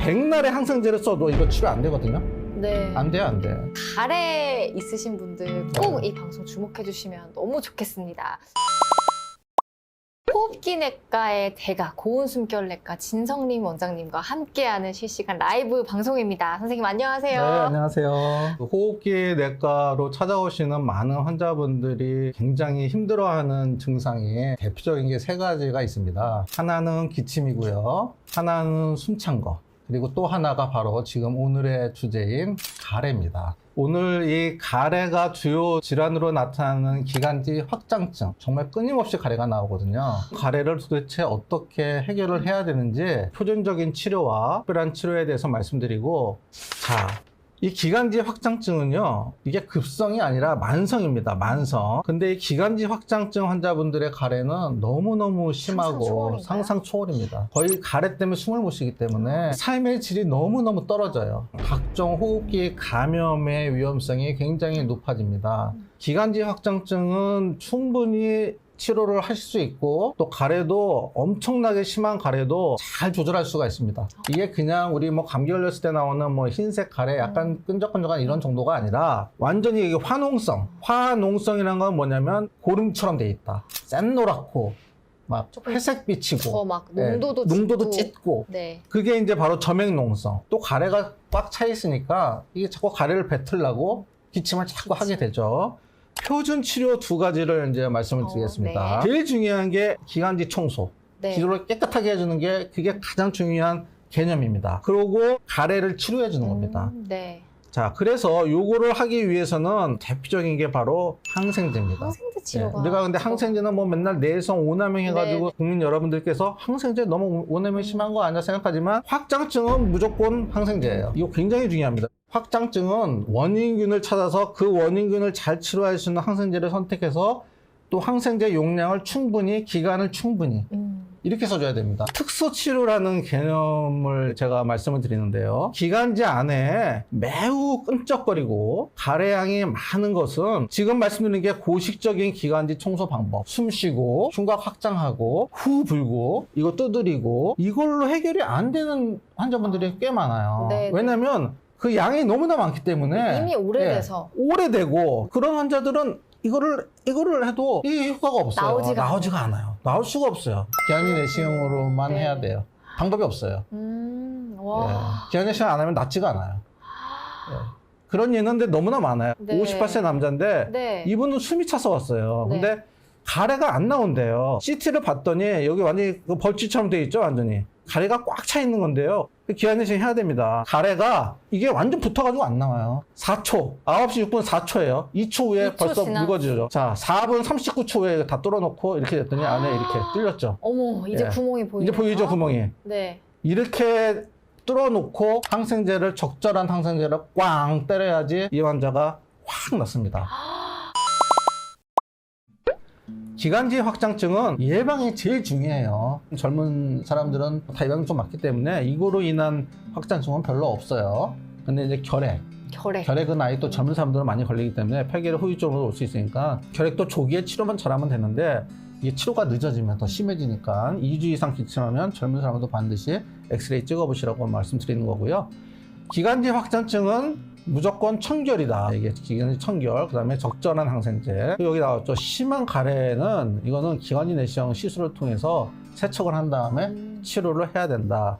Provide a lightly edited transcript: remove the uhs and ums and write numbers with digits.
백날의 항생제를 써도 이거 치료 안 되거든요. 네. 안 돼요, 안 돼. 가래 있으신 분들 꼭 이 방송 주목해 주시면 너무 좋겠습니다. 호흡기내과의 대가 고온숨결내과 진성림 원장님과 함께하는 실시간 라이브 방송입니다. 선생님 안녕하세요. 네, 안녕하세요. 호흡기 내과로 찾아오시는 많은 환자분들이 굉장히 힘들어하는 증상이 대표적인 게 세 가지가 있습니다. 하나는 기침이고요. 하나는 숨찬 거. 그리고 또 하나가 바로 지금 오늘의 주제인 가래입니다. 오늘 이 가래가 주요 질환으로 나타나는 기관지 확장증, 정말 끊임없이 가래가 나오거든요. 가래를 도대체 어떻게 해결을 해야 되는지 표준적인 치료와 특별한 치료에 대해서 말씀드리고, 자, 이 기관지 확장증은요, 이게 급성이 아니라 만성입니다. 만성. 근데 이 기관지 확장증 환자분들의 가래는 너무너무 심하고 상상 초월입니다. 거의 가래 때문에 숨을 못 쉬기 때문에 삶의 질이 너무너무 떨어져요. 각종 호흡기 감염의 위험성이 굉장히 높아집니다. 기관지 확장증은 충분히 치료를 하실 수 있고, 또 가래도 엄청나게 심한 가래도 잘 조절할 수가 있습니다. 이게 그냥 우리 뭐 감기 걸렸을 때 나오는 뭐 흰색 가래, 약간 끈적끈적한 이런 정도가 아니라 완전히 이게 화농성. 화농성이라는 건 뭐냐면 고름처럼 돼 있다. 샛노랗고 막 회색빛이고 막 농도도 네, 농도도 짙고. 네. 그게 이제 바로 점액농성. 또 가래가 꽉 차 있으니까 이게 자꾸 가래를 뱉으려고 기침을 자꾸 하게 되죠. 표준 치료 두 가지를 이제 말씀을 드리겠습니다. 네. 제일 중요한 게 기관지 청소. 네. 기도를 깨끗하게 해주는 게 그게 가장 중요한 개념입니다. 그리고 가래를 치료해 주는 겁니다. 네. 자, 그래서 요거를 하기 위해서는 대표적인 게 바로 항생제입니다. 항생제 치료가. 우리가 근데 항생제는 뭐 맨날 내성 오남용 해가지고 국민 여러분들께서 항생제 너무 오남용 심한 거 아니야 생각하지만 확장증은 무조건 항생제예요. 이거 굉장히 중요합니다. 확장증은 원인균을 찾아서 그 원인균을 잘 치료할 수 있는 항생제를 선택해서 또 항생제 용량을 충분히, 기간을 충분히 이렇게 써줘야 됩니다. 특수치료라는 개념을 제가 말씀을 드리는데요. 기관지 안에 매우 끈적거리고 가래양이 많은 것은 지금 말씀드린 게 고식적인 기관지 청소 방법. 숨 쉬고, 흉곽 확장하고, 후 불고, 이거 두드리고, 이걸로 해결이 안 되는 환자분들이 꽤 많아요. 네, 왜냐면 그 양이 너무나 많기 때문에 이미 오래돼서. 예, 오래되고 그런 환자들은 이거를 해도 이 효과가 없어요. 나오지가 않아요. 나올 수가 없어요. 기한이 내시경으로만 네. 해야 돼요. 방법이 없어요. 와. 예, 기한 내시경 안 하면 낫지가 않아요. 예. 그런 예는데 너무나 많아요. 네. 58세 남자인데 네. 이분은 숨이 차서 왔어요. 네. 근데 가래가 안 나온대요. CT를 봤더니 여기 완전히 그 벌집처럼 돼 있죠, 완전히. 가래가 꽉 차 있는 건데요. 기한 내시경 해야 됩니다. 가래가 이게 완전 붙어가지고 안 나와요. 4초. 9시 6분 4초예요. 2초 후에 2초 벌써 지났어. 묵어지죠. 자, 4분 39초 후에 다 뚫어놓고 이렇게 됐더니 안에 이렇게 뚫렸죠. 어머, 이제 예. 구멍이 보이네요. 이제 보이죠, 구멍이. 네. 이렇게 뚫어놓고 항생제를, 적절한 항생제를 꽝 때려야지 이 환자가 확 낫습니다. 기관지 확장증은 예방이 제일 중요해요. 젊은 사람들은 다 예방이 좀 맞기 때문에 이거로 인한 확장증은 별로 없어요. 근데 이제 결핵은 아예 또 젊은 사람들은 많이 걸리기 때문에 폐결의 후유증으로 올 수 있으니까 결핵도 조기에 치료만 잘하면 되는데 이게 치료가 늦어지면 더 심해지니까 2주 이상 기침하면 젊은 사람도 반드시 엑스레이 찍어보시라고 말씀드리는 거고요. 기관지 확장증은 무조건 청결이다. 이게 기관지 청결, 그 다음에 적절한 항생제. 여기 나왔죠. 심한 가래는 이거는 기관지 내시경 시술을 통해서 세척을 한 다음에 치료를 해야 된다.